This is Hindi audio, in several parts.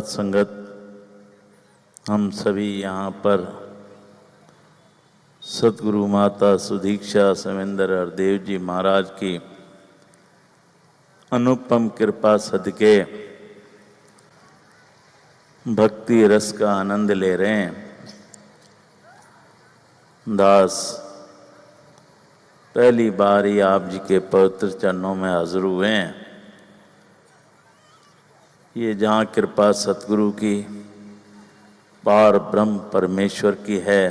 संगत, हम सभी यहाँ पर सतगुरु माता सुदीक्षा समेंद्र हरदेव जी महाराज की अनुपम कृपा सदके भक्ति रस का आनंद ले रहे हैं। दास पहली बार ही आप जी के पवित्र चरणों में हाजिर हुए हैं। ये जहाँ कृपा सतगुरु की पार ब्रह्म परमेश्वर की है,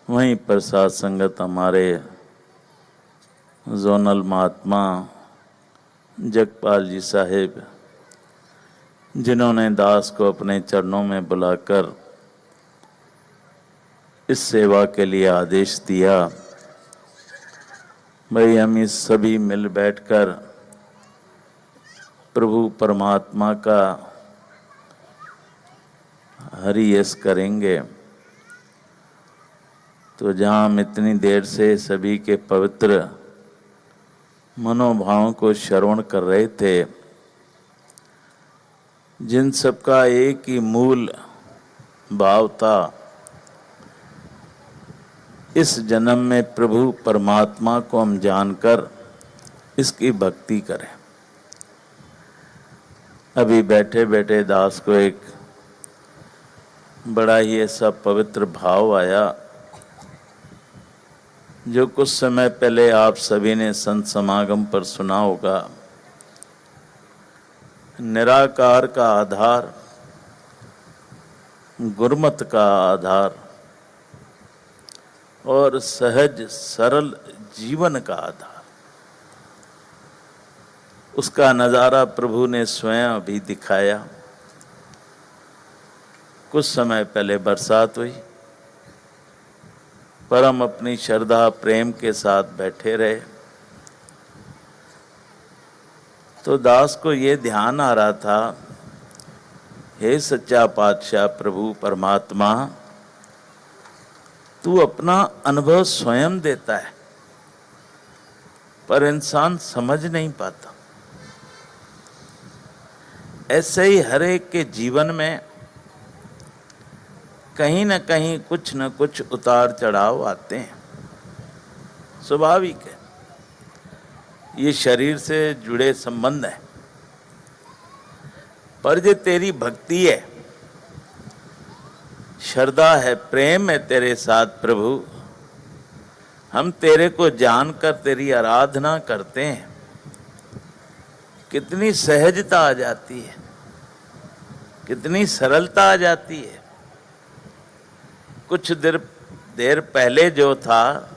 वहीं प्रसाद संगत हमारे जोनल महात्मा जगपाल जी साहेब, जिन्होंने दास को अपने चरणों में बुलाकर इस सेवा के लिए आदेश दिया। भाई हम इस सभी मिल बैठकर प्रभु परमात्मा का हरि यश करेंगे। तो जहाँ हम इतनी देर से सभी के पवित्र मनोभावों को श्रवण कर रहे थे, जिन सबका एक ही मूल भाव था, इस जन्म में प्रभु परमात्मा को हम जानकर इसकी भक्ति करें। अभी बैठे बैठे दास को एक बड़ा ही ऐसा पवित्र भाव आया, जो कुछ समय पहले आप सभी ने संत समागम पर सुना होगा। निराकार का आधार, गुरमत का आधार और सहज सरल जीवन का आधार, उसका नज़ारा प्रभु ने स्वयं अभी दिखाया। कुछ समय पहले बरसात हुई, पर हम अपनी श्रद्धा प्रेम के साथ बैठे रहे। तो दास को ये ध्यान आ रहा था, हे सच्चा पातशाह प्रभु परमात्मा, तू अपना अनुभव स्वयं देता है, पर इंसान समझ नहीं पाता। ऐसे ही हर एक के जीवन में कहीं न कहीं कुछ न कुछ उतार चढ़ाव आते हैं, स्वाभाविक है। ये शरीर से जुड़े संबंध है। पर जो तेरी भक्ति है, श्रद्धा है, प्रेम है तेरे साथ प्रभु, हम तेरे को जानकर तेरी आराधना करते हैं, कितनी सहजता आ जाती है, कितनी सरलता आ जाती है। कुछ देर पहले जो था,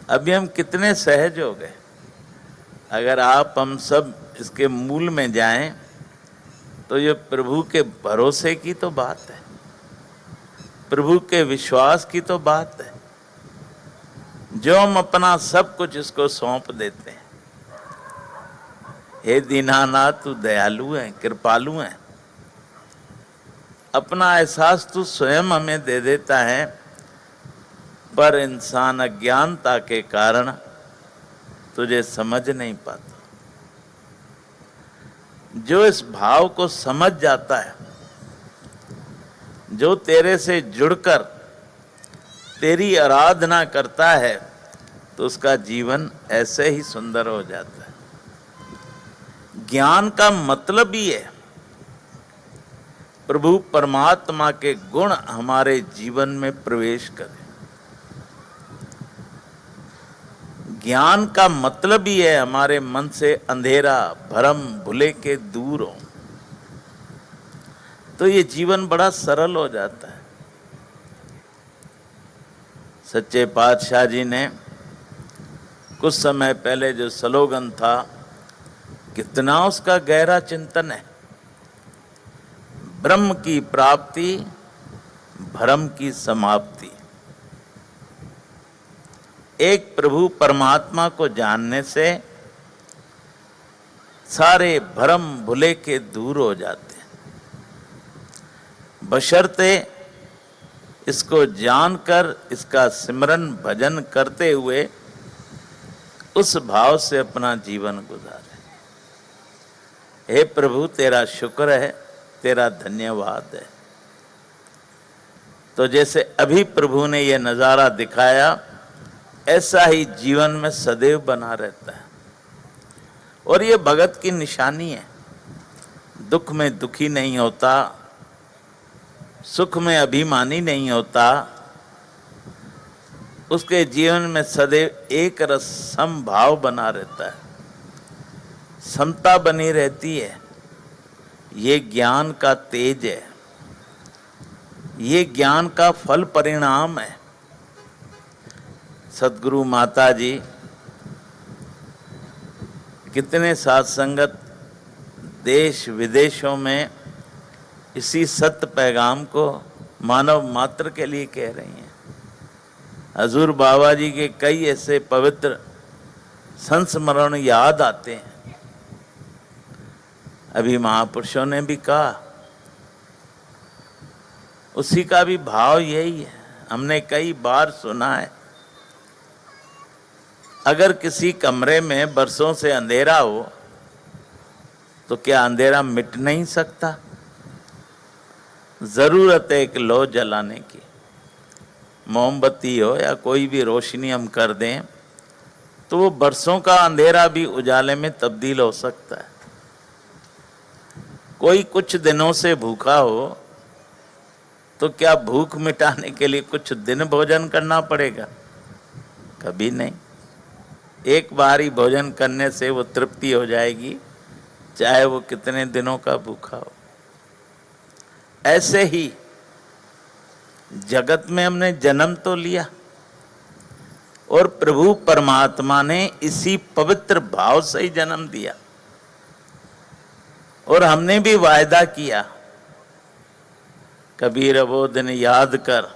अभी हम कितने सहज हो गए। अगर आप हम सब इसके मूल में जाएं, तो ये प्रभु के भरोसे की तो बात है, प्रभु के विश्वास की तो बात है, जो हम अपना सब कुछ इसको सौंप देते हैं। हे दीनानाथ, तू दयालु है, कृपालु है। अपना एहसास तू स्वयं हमें दे देता है, पर इंसान अज्ञानता के कारण तुझे समझ नहीं पाता। जो इस भाव को समझ जाता है, जो तेरे से जुड़कर तेरी आराधना करता है, तो उसका जीवन ऐसे ही सुंदर हो जाता है। ज्ञान का मतलब ही है प्रभु परमात्मा के गुण हमारे जीवन में प्रवेश करें। ज्ञान का मतलब ही है हमारे मन से अंधेरा, भ्रम, भुले के दूर हो, तो ये जीवन बड़ा सरल हो जाता है। सच्चे पातशाह जी ने कुछ समय पहले जो स्लोगन था, कितना उसका गहरा चिंतन है। ब्रह्म की प्राप्ति, भ्रम की समाप्ति। एक प्रभु परमात्मा को जानने से सारे भ्रम भुले के दूर हो जाते हैं, बशर्ते इसको जानकर इसका सिमरन भजन करते हुए उस भाव से अपना जीवन गुजारे। हे प्रभु, तेरा शुक्र है तेरा धन्यवाद है। तो जैसे अभी प्रभु ने यह नज़ारा दिखाया, ऐसा ही जीवन में सदैव बना रहता है। और ये भगत की निशानी है। दुख में दुखी नहीं होता, सुख में अभिमानी नहीं होता, उसके जीवन में सदैव एक रस समभाव बना रहता है, समता बनी रहती है। ये ज्ञान का तेज है, ये ज्ञान का फल परिणाम है। सद्गुरु माता जी कितने साथ संगत देश विदेशों में इसी सत्य पैगाम को मानव मात्र के लिए कह रही हैं। हजूर बाबा जी के कई ऐसे पवित्र संस्मरण याद आते हैं। अभी महापुरुषों ने भी कहा, उसी का भी भाव यही है। हमने कई बार सुना है, अगर किसी कमरे में बरसों से अंधेरा हो तो क्या अंधेरा मिट नहीं सकता? जरूरत है एक लौ जलाने की। मोमबत्ती हो या कोई भी रोशनी हम कर दें तो वो बरसों का अंधेरा भी उजाले में तब्दील हो सकता है। कोई कुछ दिनों से भूखा हो तो क्या भूख मिटाने के लिए कुछ दिन भोजन करना पड़ेगा? कभी नहीं। एक बार ही भोजन करने से वो तृप्ति हो जाएगी, चाहे वो कितने दिनों का भूखा हो। ऐसे ही जगत में हमने जन्म तो लिया और प्रभु परमात्मा ने इसी पवित्र भाव से ही जन्म दिया। और हमने भी वायदा किया, कबीर वो दिन याद कर,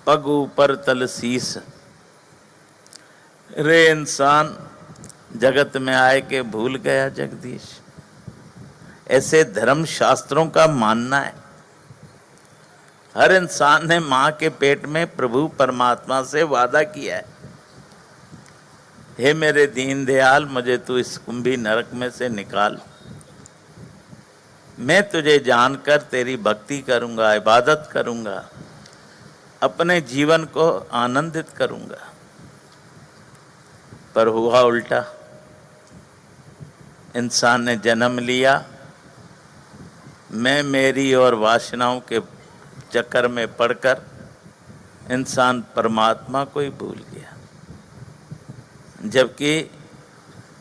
पग ऊपर तल शीस। रे इंसान, जगत में आए के भूल गया जगदीश। ऐसे धर्म शास्त्रों का मानना है। हर इंसान ने मां के पेट में प्रभु परमात्मा से वादा किया है, हे मेरे दीन दयाल, मुझे तू इस कुंभी नरक में से निकाल। मैं तुझे जानकर तेरी भक्ति करूंगा, इबादत करूंगा, अपने जीवन को आनंदित करूंगा। पर हुआ उल्टा। इंसान ने जन्म लिया, मैं मेरी और वासनाओं के चक्कर में पड़कर इंसान परमात्मा को ही भूल गया। जबकि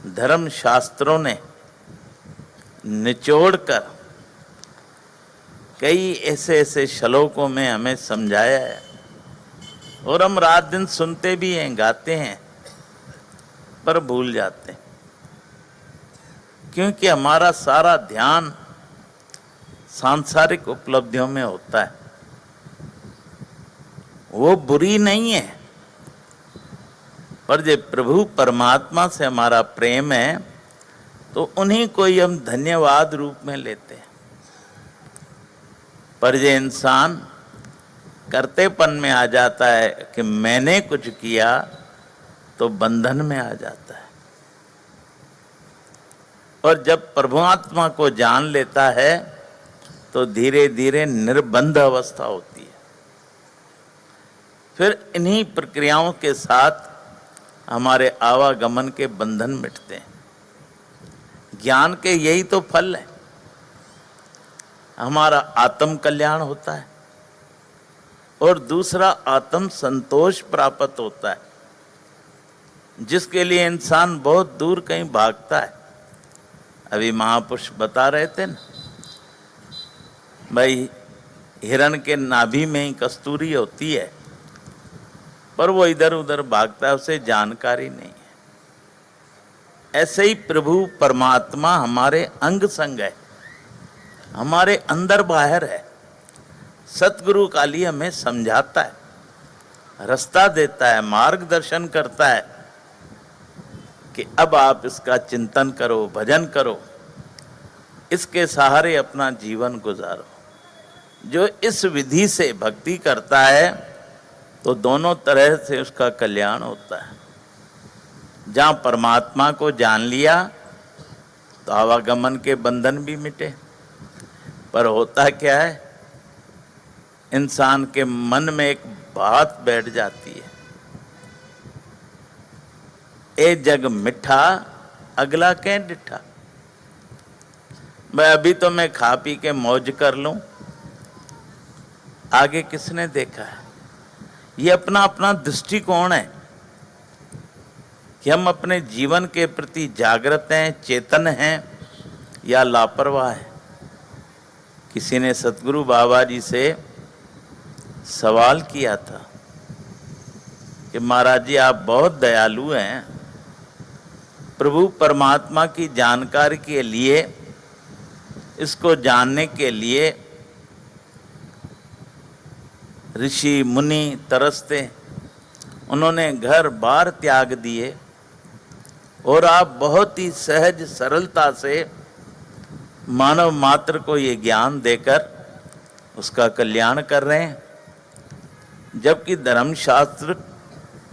धर्म शास्त्रों ने निचोड़कर कई ऐसे ऐसे श्लोकों में हमें समझाया है, और हम रात दिन सुनते भी हैं, गाते हैं, पर भूल जाते हैं। क्योंकि हमारा सारा ध्यान सांसारिक उपलब्धियों में होता है। वो बुरी नहीं है, पर जब प्रभु परमात्मा से हमारा प्रेम है तो उन्हीं को ही हम धन्यवाद रूप में लेते हैं। पर ये इंसान करतेपन में आ जाता है कि मैंने कुछ किया, तो बंधन में आ जाता है। और जब परमात्मा को जान लेता है तो धीरे धीरे निर्बंध अवस्था होती है। फिर इन्हीं प्रक्रियाओं के साथ हमारे आवागमन के बंधन मिटते हैं। ज्ञान के यही तो फल है। हमारा आत्म कल्याण होता है और दूसरा आत्म संतोष प्राप्त होता है, जिसके लिए इंसान बहुत दूर कहीं भागता है। अभी महापुरुष बता रहे थे ना, भाई हिरण के नाभि में ही कस्तूरी होती है, पर वो इधर उधर भागता है, उसे जानकारी नहीं है। ऐसे ही प्रभु परमात्मा हमारे अंग संग है, हमारे अंदर बाहर है। सतगुरु काली हमें समझाता है, रास्ता देता है, मार्गदर्शन करता है कि अब आप इसका चिंतन करो, भजन करो, इसके सहारे अपना जीवन गुजारो। जो इस विधि से भक्ति करता है तो दोनों तरह से उसका कल्याण होता है। जहाँ परमात्मा को जान लिया तो आवागमन के बंधन भी मिटे। पर होता क्या है, इंसान के मन में एक बात बैठ जाती है, ए जग मिठा अगला कह डिठा। मैं अभी तो मैं खा पी के मौज कर लूं, आगे किसने देखा है। ये अपना अपना दृष्टिकोण है कि हम अपने जीवन के प्रति जागृत हैं, चेतन हैं या लापरवाह हैं। किसी ने सतगुरु बाबा जी से सवाल किया था कि महाराज जी आप बहुत दयालु हैं, प्रभु परमात्मा की जानकारी के लिए, इसको जानने के लिए ऋषि मुनि तरसते, उन्होंने घर बार त्याग दिए और आप बहुत ही सहज सरलता से मानव मात्र को ये ज्ञान देकर उसका कल्याण कर रहे हैं। जबकि धर्मशास्त्र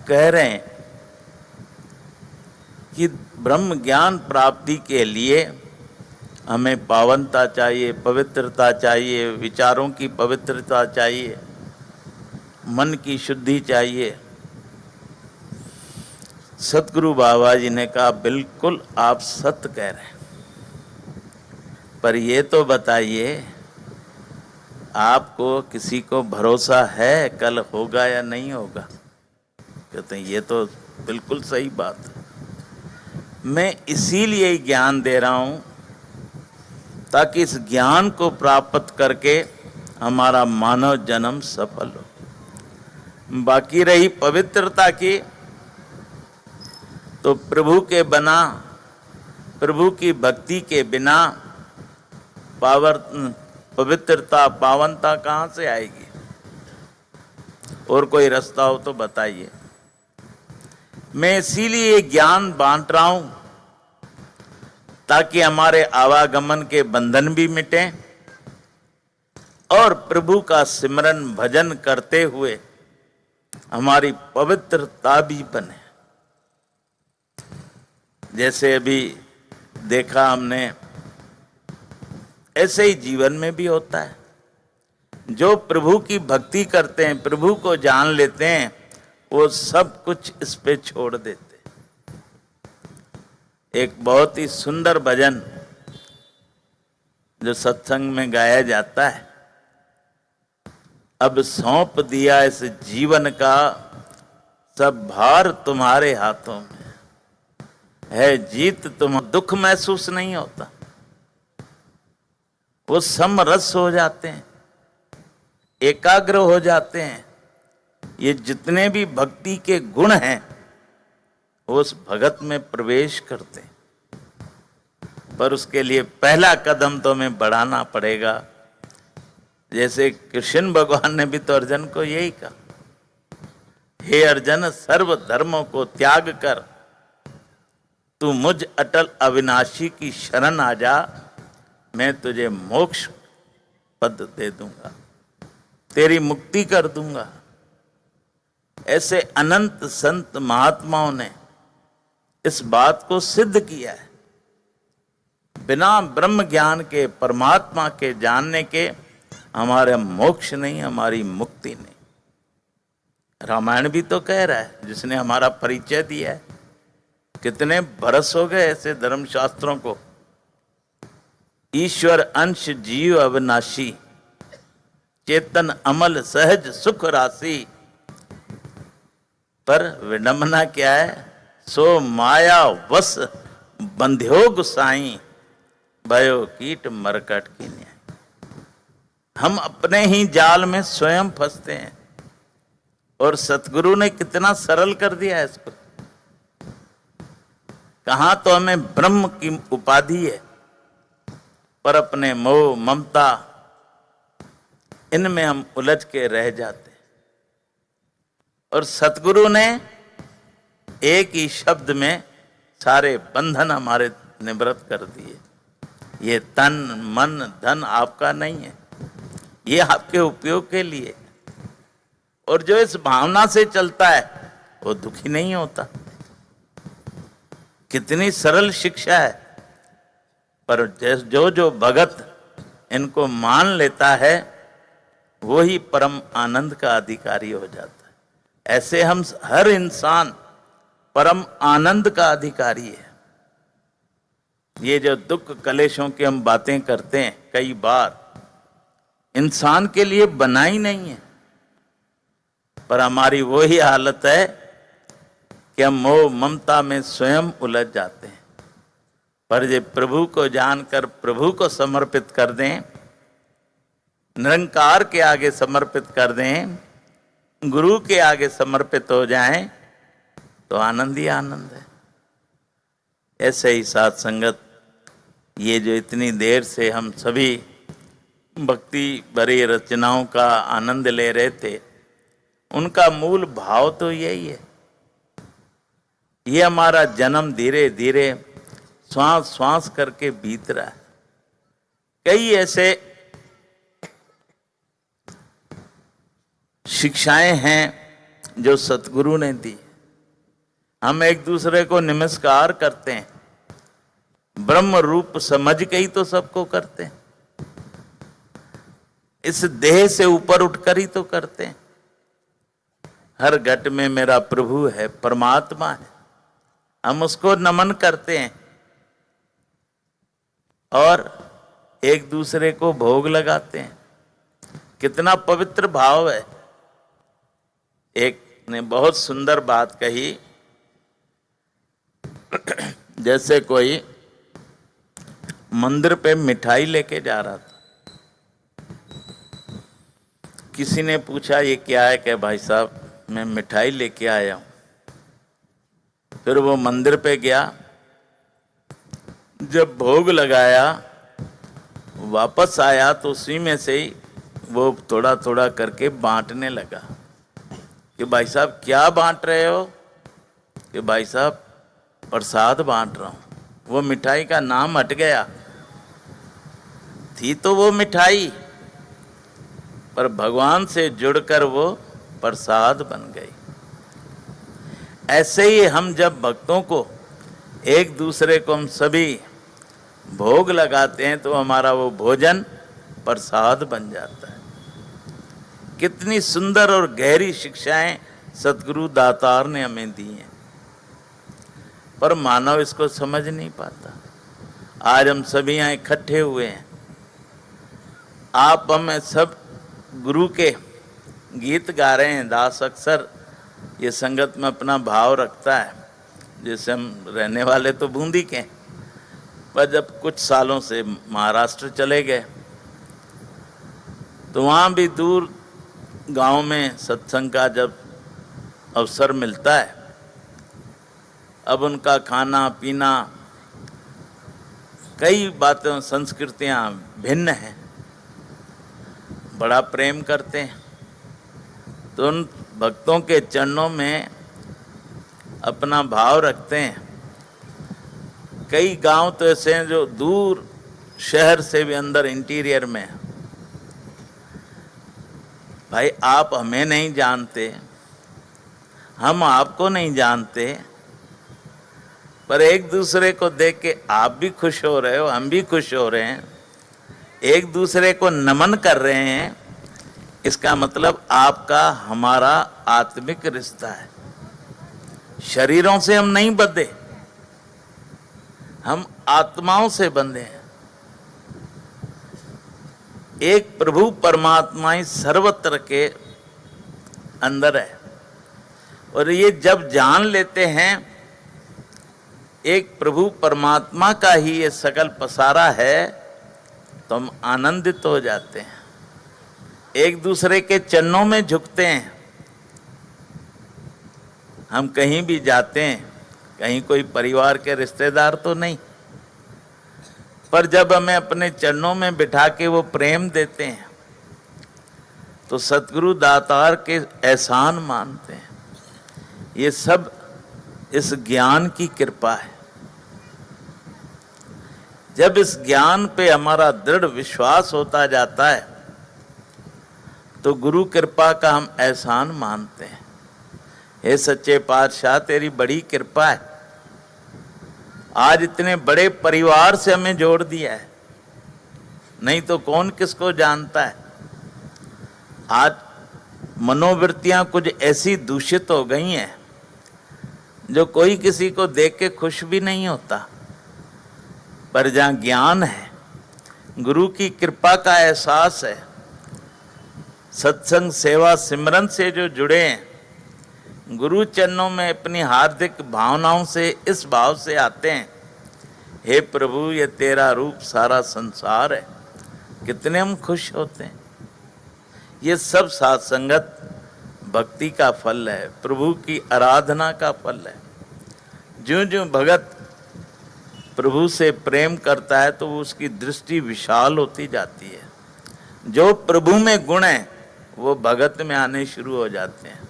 कह रहे हैं कि ब्रह्म ज्ञान प्राप्ति के लिए हमें पावनता चाहिए, पवित्रता चाहिए, विचारों की पवित्रता चाहिए, मन की शुद्धि चाहिए। सतगुरु बाबा जी ने कहा बिल्कुल आप सत्य कह रहे हैं, पर ये तो बताइए आपको किसी को भरोसा है कल होगा या नहीं होगा। कहते हैं ये तो बिल्कुल सही बात है, मैं इसीलिए ज्ञान दे रहा हूं ताकि इस ज्ञान को प्राप्त करके हमारा मानव जन्म सफल हो। बाकी रही पवित्रता की, तो प्रभु के बिना, प्रभु की भक्ति के बिना पवित्रता पावनता कहाँ से आएगी। और कोई रास्ता हो तो बताइए। मैं इसीलिए ज्ञान बांट रहा हूं ताकि हमारे आवागमन के बंधन भी मिटें और प्रभु का सिमरन भजन करते हुए हमारी पवित्रता भी बने। जैसे अभी देखा हमने, ऐसे ही जीवन में भी होता है। जो प्रभु की भक्ति करते हैं, प्रभु को जान लेते हैं, वो सब कुछ इस पे छोड़ देते। एक बहुत ही सुंदर भजन जो सत्संग में गाया जाता है, अब सौंप दिया इस जीवन का सब भार तुम्हारे हाथों में है, जीत तुम दुख महसूस नहीं होता। वो समरस हो जाते हैं, एकाग्र हो जाते हैं। ये जितने भी भक्ति के गुण हैं वो उस भगत में प्रवेश करते हैं। पर उसके लिए पहला कदम तो हमें बढ़ाना पड़ेगा। जैसे कृष्ण भगवान ने भी तो अर्जुन को यही कहा, हे अर्जुन सर्व धर्मों को त्याग कर तू मुझ अटल अविनाशी की शरण आ जा, मैं तुझे मोक्ष पद दे दूंगा, तेरी मुक्ति कर दूंगा। ऐसे अनंत संत महात्माओं ने इस बात को सिद्ध किया है। बिना ब्रह्म ज्ञान के, परमात्मा के जानने के हमारा मोक्ष नहीं, हमारी मुक्ति नहीं। रामायण भी तो कह रहा है, जिसने हमारा परिचय दिया है। कितने बरस हो गए ऐसे धर्मशास्त्रों को। ईश्वर अंश जीव अविनाशी, चेतन अमल सहज सुख राशि। पर विडंबना क्या है, सो माया वश बंध्यो गुसाई, भयो कीट मरकट की न्याय। हम अपने ही जाल में स्वयं फंसते हैं और सतगुरु ने कितना सरल कर दिया है इसको। कहां तो हमें ब्रह्म की उपाधि है, पर अपने मोह ममता इनमें हम उलझ के रह जाते हैं। और सतगुरु ने एक ही शब्द में सारे बंधन हमारे निवृत्त कर दिए। ये तन मन धन आपका नहीं है, ये आपके उपयोग के लिए। और जो इस भावना से चलता है वो दुखी नहीं होता। कितनी सरल शिक्षा है। पर जो जो भगत इनको मान लेता है वो ही परम आनंद का अधिकारी हो जाता है। ऐसे हम हर इंसान परम आनंद का अधिकारी है। ये जो दुख कलेशों की हम बातें करते हैं कई बार इंसान के लिए बना ही नहीं है, पर हमारी वही हालत है कि हम मोह ममता में स्वयं उलझ जाते हैं। पर ये प्रभु को जानकर प्रभु को समर्पित कर दें, निरंकार के आगे समर्पित कर दें, गुरु के आगे समर्पित हो जाएं, तो आनंद ही आनंद है। ऐसे ही साथ संगत, ये जो इतनी देर से हम सभी भक्ति भरी रचनाओं का आनंद ले रहे थे, उनका मूल भाव तो यही है। ये हमारा जन्म धीरे धीरे श्वास श्वास करके बीत रहा है। कई ऐसे शिक्षाएं हैं जो सतगुरु ने दी। हम एक दूसरे को नमस्कार करते हैं, ब्रह्म रूप समझ के ही तो सबको करते हैं। इस देह से ऊपर उठकर ही तो करते हैं। हर घट में मेरा प्रभु है, परमात्मा है, हम उसको नमन करते हैं और एक दूसरे को भोग लगाते हैं। कितना पवित्र भाव है। एक ने बहुत सुंदर बात कही, जैसे कोई मंदिर पे मिठाई लेके जा रहा था। किसी ने पूछा ये क्या है? कि भाई साहब मैं मिठाई लेके आया हूं। फिर वो मंदिर पे गया, जब भोग लगाया वापस आया तो उसी में से ही वो थोड़ा थोड़ा करके बांटने लगा। कि भाई साहब क्या बांट रहे हो? कि भाई साहब प्रसाद बांट रहा हूं। वो मिठाई का नाम हट गया, थी तो वो मिठाई, पर भगवान से जुड़कर वो प्रसाद बन गई। ऐसे ही हम जब भक्तों को एक दूसरे को हम सभी भोग लगाते हैं तो हमारा वो भोजन प्रसाद बन जाता है। कितनी सुंदर और गहरी शिक्षाएं सतगुरु दातार ने हमें दी हैं, पर मानव इसको समझ नहीं पाता। आज हम सभी यहाँ इकट्ठे हुए हैं, आप हमें सब गुरु के गीत गा रहे हैं। दास अक्सर ये संगत में अपना भाव रखता है, जैसे हम रहने वाले तो बूंदी के, पर जब कुछ सालों से महाराष्ट्र चले गए तो वहाँ भी दूर गांव में सत्संग का जब अवसर मिलता है, अब उनका खाना पीना कई बातें संस्कृतियाँ भिन्न हैं, बड़ा प्रेम करते हैं। तो उन भक्तों के चरणों में अपना भाव रखते हैं। कई गांव तो ऐसे हैं जो दूर शहर से भी अंदर इंटीरियर में है। भाई आप हमें नहीं जानते, हम आपको नहीं जानते, पर एक दूसरे को देख के आप भी खुश हो रहे हो, हम भी खुश हो रहे हैं, एक दूसरे को नमन कर रहे हैं। इसका मतलब आपका हमारा आत्मिक रिश्ता है। शरीरों से हम नहीं बंधे, हम आत्माओं से बंधे हैं। एक प्रभु परमात्मा ही सर्वत्र के अंदर है, और ये जब जान लेते हैं एक प्रभु परमात्मा का ही ये सकल पसारा है, तो हम आनंदित हो जाते हैं, एक दूसरे के चरणों में झुकते हैं। हम कहीं भी जाते हैं, कहीं कोई परिवार के रिश्तेदार तो नहीं, पर जब हमें अपने चरणों में बिठा के वो प्रेम देते हैं तो सतगुरु दातार के एहसान मानते हैं। ये सब इस ज्ञान की कृपा है। जब इस ज्ञान पे हमारा दृढ़ विश्वास होता जाता है तो गुरु कृपा का हम एहसान मानते हैं। हे सच्चे पातशाह, तेरी बड़ी कृपा है, आज इतने बड़े परिवार से हमें जोड़ दिया है, नहीं तो कौन किसको जानता है। आज मनोवृत्तियां कुछ ऐसी दूषित हो गई हैं जो कोई किसी को देख के खुश भी नहीं होता। पर जहाँ ज्ञान है, गुरु की कृपा का एहसास है, सत्संग सेवा सिमरन से जो जुड़े हैं, गुरु चरणों में अपनी हार्दिक भावनाओं से इस भाव से आते हैं, हे प्रभु ये तेरा रूप सारा संसार है, कितने हम खुश होते हैं। ये सब साथ संगत भक्ति का फल है, प्रभु की आराधना का फल है। ज्यों ज्यों भगत प्रभु से प्रेम करता है तो उसकी दृष्टि विशाल होती जाती है। जो प्रभु में गुण है वो भगत में आने शुरू हो जाते हैं।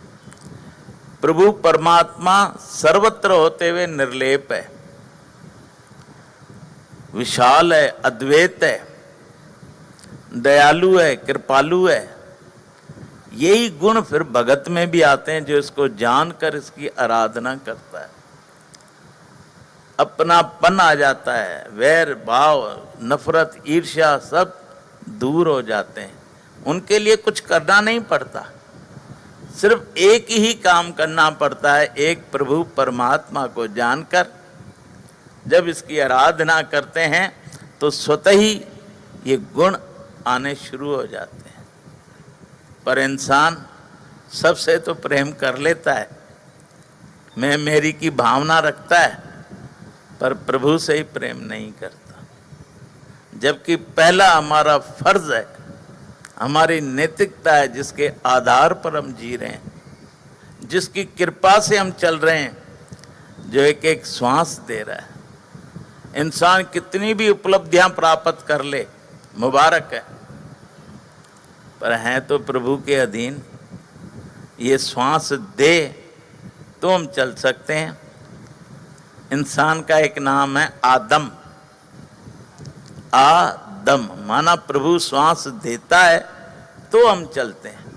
प्रभु परमात्मा सर्वत्र होते हुए निर्लेप है, विशाल है, अद्वैत है, दयालु है, कृपालु है। यही गुण फिर भगत में भी आते हैं जो इसको जानकर इसकी आराधना करता है। अपनापन आ जाता है, वैर भाव नफरत ईर्ष्या सब दूर हो जाते हैं। उनके लिए कुछ करना नहीं पड़ता, सिर्फ एक ही काम करना पड़ता है, एक प्रभु परमात्मा को जानकर जब इसकी आराधना करते हैं तो स्वतः ही ये गुण आने शुरू हो जाते हैं। पर इंसान सबसे तो प्रेम कर लेता है, मैं मेरी की भावना रखता है, पर प्रभु से ही प्रेम नहीं करता। जबकि पहला हमारा फर्ज है, हमारी नैतिकता है, जिसके आधार पर हम जी रहे हैं, जिसकी कृपा से हम चल रहे हैं, जो एक एक श्वास दे रहा है। इंसान कितनी भी उपलब्धियां प्राप्त कर ले, मुबारक है, पर हैं तो प्रभु के अधीन। ये श्वास दे तो हम चल सकते हैं। इंसान का एक नाम है आदम। आदम माना प्रभु श्वास देता है तो हम चलते हैं।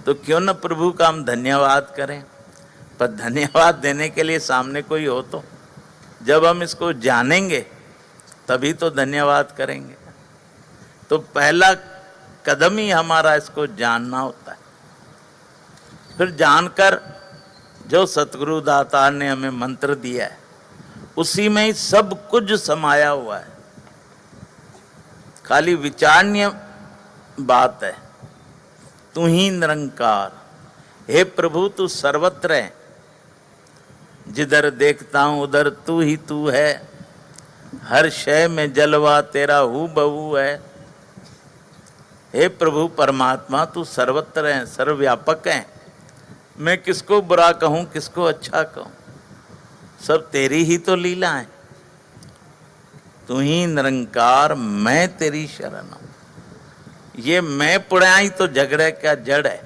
तो क्यों न प्रभु का हम धन्यवाद करें। पर धन्यवाद देने के लिए सामने कोई हो तो, जब हम इसको जानेंगे तभी तो धन्यवाद करेंगे। तो पहला कदम ही हमारा इसको जानना होता है। फिर जानकर जो सतगुरु दातार ने हमें मंत्र दिया है, उसी में ही सब कुछ समाया हुआ है। खाली विचारणीय बात है, तू ही निरंकार, हे प्रभु तू सर्वत्र है, जिधर देखता हूं उधर तू ही तू है, हर शय में जलवा तेरा हू बहू है। हे प्रभु परमात्मा तू सर्वत्र है, सर्वव्यापक है। मैं किसको बुरा कहूं, किसको अच्छा कहूं, सब तेरी ही तो लीला है। तू ही निरंकार, मैं तेरी शरण हूं। ये मैं पुड़ाई तो झगड़े का जड़ है।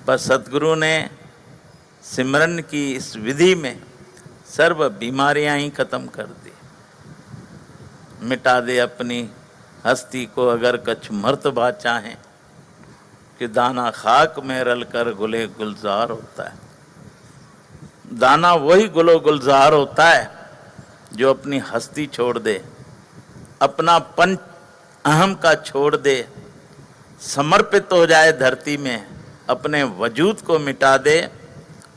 पर सतगुरु ने सिमरन की इस विधि में सर्व बीमारियां ही खत्म कर दी। मिटा दे अपनी हस्ती को अगर कछ मर्तबा चाहें, कि दाना खाक में रल कर गुले गुलजार होता है। दाना वही गुलो गुलजार होता है जो अपनी हस्ती छोड़ दे, अपना पन अहम का छोड़ दे, समर्पित हो जाए धरती में, अपने वजूद को मिटा दे,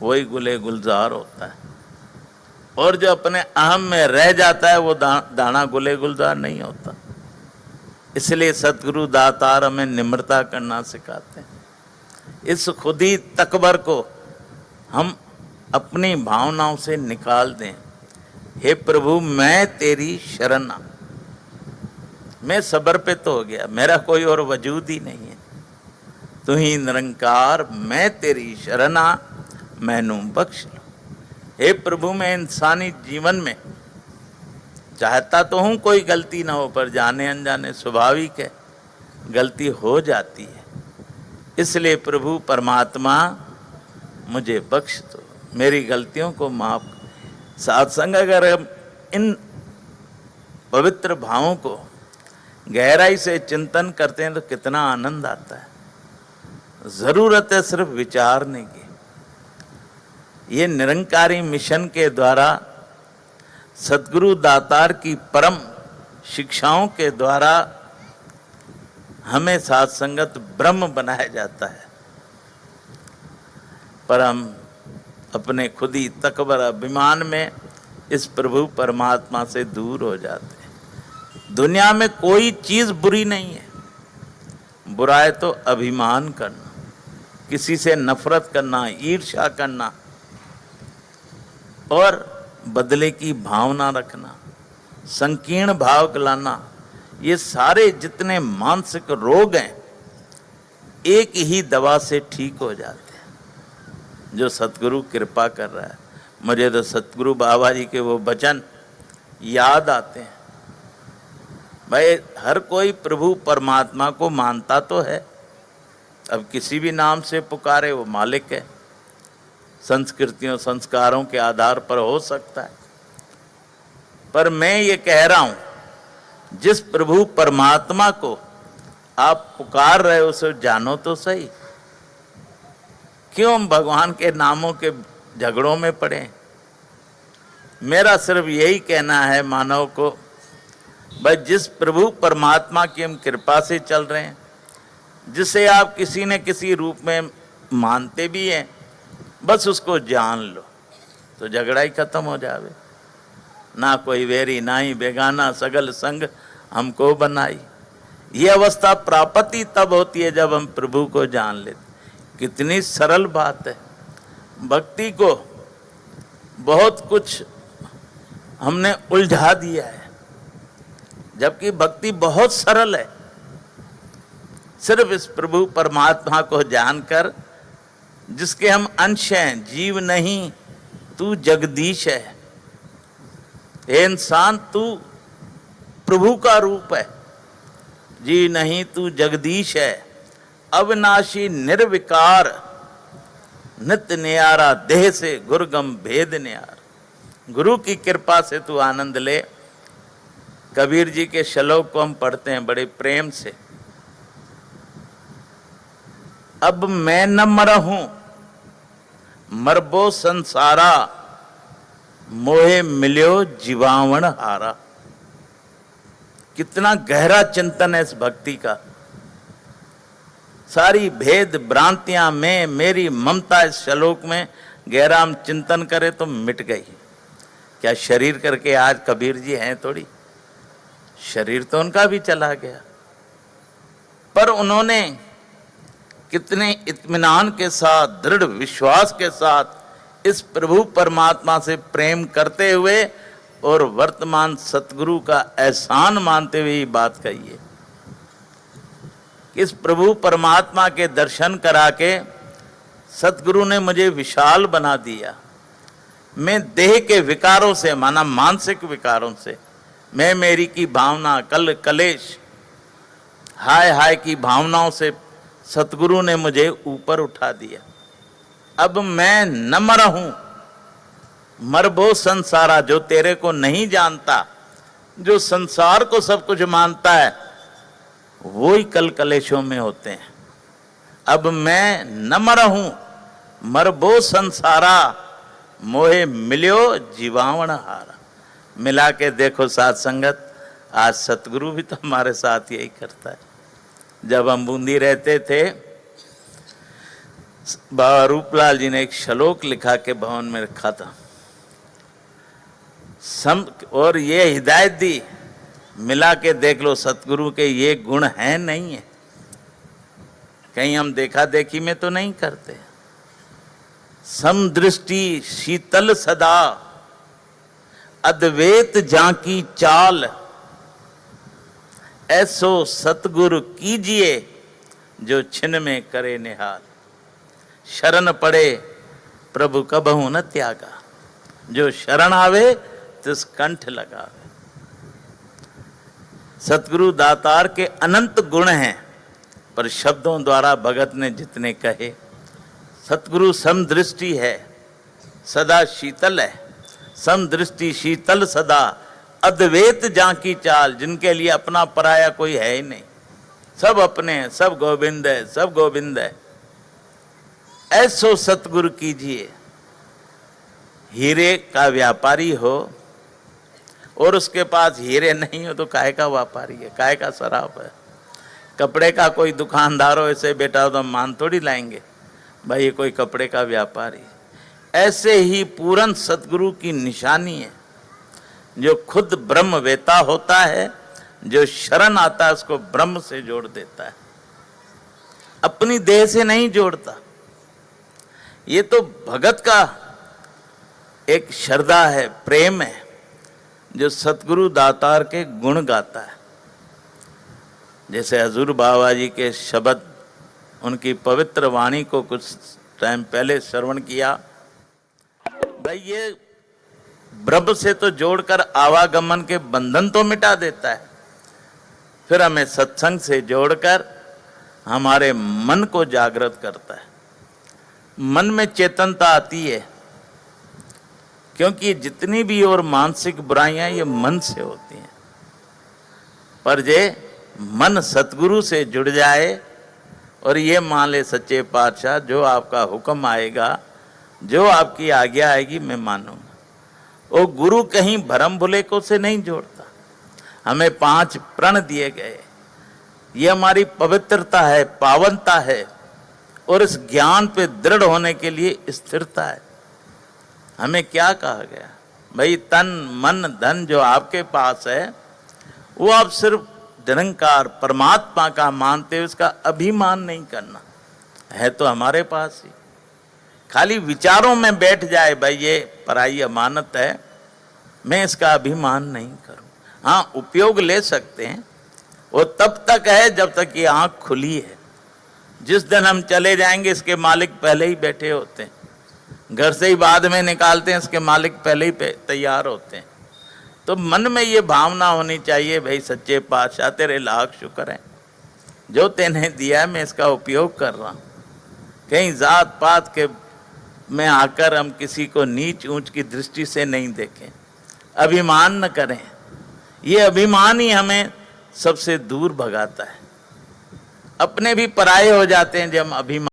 वही गुले गुलजार होता है। और जो अपने अहम में रह जाता है वो दाना गुले गुलजार नहीं होता। इसलिए सतगुरु दातार हमें निम्रता करना सिखाते हैं। इस खुदी तकबर को हम अपनी भावनाओं से निकाल दें। हे प्रभु मैं तेरी शरणा, मैं समर्पित हो गया, मेरा कोई और वजूद ही नहीं है। तू ही निरंकार, मैं तेरी शरणा, मैनू बख्श लो। हे प्रभु मैं इंसानी जीवन में चाहता तो हूं कोई गलती ना हो, पर जाने अनजाने स्वाभाविक है, गलती हो जाती है। इसलिए प्रभु परमात्मा मुझे बख्श दो, मेरी गलतियों को माफ। साथ संग अगर हम इन पवित्र भावों को गहराई से चिंतन करते हैं तो कितना आनंद आता है। जरूरत है सिर्फ विचारने की। ये निरंकारी मिशन के द्वारा सतगुरु दातार की परम शिक्षाओं के द्वारा हमें साथ संगत ब्रह्म बनाया जाता है, पर हम अपने खुद ही तकबर अभिमान में इस प्रभु परमात्मा से दूर हो जाते हैं। दुनिया में कोई चीज बुरी नहीं है, बुरा है तो अभिमान करना, किसी से नफरत करना, ईर्ष्या करना और बदले की भावना रखना, संकीर्ण भाव लाना, ये सारे जितने मानसिक रोग हैं एक ही दवा से ठीक हो जाते हैं, जो सतगुरु कृपा कर रहा है। मुझे तो सतगुरु बाबा जी के वो वचन याद आते हैं। भाई हर कोई प्रभु परमात्मा को मानता तो है, अब किसी भी नाम से पुकारे वो मालिक है, संस्कृतियों संस्कारों के आधार पर हो सकता है, पर मैं ये कह रहा हूं जिस प्रभु परमात्मा को आप पुकार रहे हो उसे जानो तो सही। क्यों भगवान के नामों के झगड़ों में पड़े? मेरा सिर्फ यही कहना है मानव को, भाई जिस प्रभु परमात्मा की हम कृपा से चल रहे हैं, जिसे आप किसी न किसी रूप में मानते भी हैं, बस उसको जान लो तो झगड़ा ही खत्म हो जावे। ना कोई वेरी ना ही बेगाना, सगल संग हमको बनाई। ये अवस्था प्राप्ति तब होती है जब हम प्रभु को जान लेते। कितनी सरल बात है। भक्ति को बहुत कुछ हमने उलझा दिया है, जबकि भक्ति बहुत सरल है। सिर्फ इस प्रभु परमात्मा को जानकर, जिसके हम अंश हैं, जीव नहीं तू जगदीश है। हे इंसान तू प्रभु का रूप है, जी नहीं तू जगदीश है। अविनाशी निर्विकार नित्य न्यारा, देह से गुरगम भेद न्यार। गुरु की कृपा से तू आनंद ले। कबीर जी के श्लोक को हम पढ़ते हैं बड़े प्रेम से। अब मैं न मरहूं मरबो संसारा, मोहे मिल्यो जीवावण हारा। कितना गहरा चिंतन है इस भक्ति का। सारी भेद भ्रांतियां में मेरी ममता इस श्लोक में गहरा हम चिंतन करें तो मिट गई। क्या शरीर करके आज कबीर जी हैं थोड़ी, शरीर तो उनका भी चला गया, पर उन्होंने कितने इत्मीनान के साथ, दृढ़ विश्वास के साथ इस प्रभु परमात्मा से प्रेम करते हुए और वर्तमान सतगुरु का एहसान मानते हुए ये बात कही है। इस प्रभु परमात्मा के दर्शन करा के सतगुरु ने मुझे विशाल बना दिया। मैं देह के विकारों से, माना मानसिक विकारों से, मैं मेरी की भावना, कल कलेश, हाय हाय की भावनाओं से सतगुरु ने मुझे ऊपर उठा दिया। अब मैं न मरा हूं मरबो संसारा। जो तेरे को नहीं जानता, जो संसार को सब कुछ मानता है, वो ही कल कलेशों में होते हैं। अब मैं न मरा हूं मरबो संसारा, मोहे मिल्यो जीवावण हारा। मिला के देखो साथ संगत, आज सतगुरु भी तो हमारे साथ यही करता है। जब हम बूंदी रहते थे, बाबा रूपलाल जी ने एक श्लोक लिखा के भवन में रखा था, और ये हिदायत दी, मिला के देख लो सतगुरु के ये गुण हैं नहीं है। कहीं हम देखा देखी में तो नहीं करते। समदृष्टि शीतल सदा, अद्वैत जाकी चाल। ऐसो सतगुरु कीजिए जो छिन में करे निहाल। शरण पड़े प्रभु कबहु न त्यागा। जो शरण आवे तिस कंठ लगावे। सतगुरु दातार के अनंत गुण हैं, पर शब्दों द्वारा भगत ने जितने कहे। सतगुरु समदृष्टि है, सदा शीतल है। समदृष्टि शीतल सदा, अद्वैत जाकी चाल। जिनके लिए अपना पराया कोई है ही नहीं, सब अपने हैं, सब गोविंद है, सब गोविंद है। ऐसो सतगुरु कीजिए हीरे का व्यापारी हो और उसके पास हीरे नहीं हो तो काहे का व्यापारी है, काहे का शराब है। कपड़े का कोई दुकानदार हो ऐसे बेटा हो तो हम मान थोड़ी लाएंगे भाई ये कोई कपड़े का व्यापारी। ऐसे ही पूर्ण सतगुरु की निशानी है, जो खुद ब्रह्म वेता होता है, जो शरण आता है उसको ब्रह्म से जोड़ देता है, अपनी देह से नहीं जोड़ता। ये तो भगत का एक श्रद्धा है, प्रेम है, जो सतगुरु दातार के गुण गाता है। जैसे हजूर बाबा जी के शब्द, उनकी पवित्र वाणी को कुछ टाइम पहले श्रवण किया। भाई ये ब्रह्म से तो जोड़कर आवागमन के बंधन तो मिटा देता है, फिर हमें सत्संग से जोड़कर हमारे मन को जागृत करता है। मन में चेतनता आती है, क्योंकि जितनी भी और मानसिक बुराइयां ये मन से होती हैं। पर जे मन सतगुरु से जुड़ जाए और ये मान ले सच्चे पातशाह जो आपका हुक्म आएगा, जो आपकी आज्ञा आएगी मैं मानूंगा। वो गुरु कहीं भरम भुले को से नहीं जोड़ता। हमें 5 प्रण दिए गए, ये हमारी पवित्रता है, पावनता है, और इस ज्ञान पे दृढ़ होने के लिए स्थिरता है। हमें क्या कहा गया भाई, तन मन धन जो आपके पास है वो आप सिर्फ निरंकार परमात्मा का मानते हुए उसका अभिमान नहीं करना है, तो हमारे पास ही खाली विचारों में बैठ जाए भाई ये पराई अमानत है, मैं इसका अभिमान नहीं करूं। हाँ, उपयोग ले सकते हैं, वो तब तक है जब तक ये आंख खुली है। जिस दिन हम चले जाएंगे इसके मालिक पहले ही बैठे होते हैं, घर से ही बाद में निकालते हैं, इसके मालिक पहले ही तैयार होते हैं। तो मन में ये भावना होनी चाहिए भाई सच्चे पातशाह तेरे लाख शुक्र है, जो तेने दिया है मैं इसका उपयोग कर रहा हूँ। कहीं जात पात के में आकर हम किसी को नीच ऊंच की दृष्टि से नहीं देखें, अभिमान न करें। ये अभिमान ही हमें सबसे दूर भगाता है। अपने भी पराये हो जाते हैं जब हम अभिमान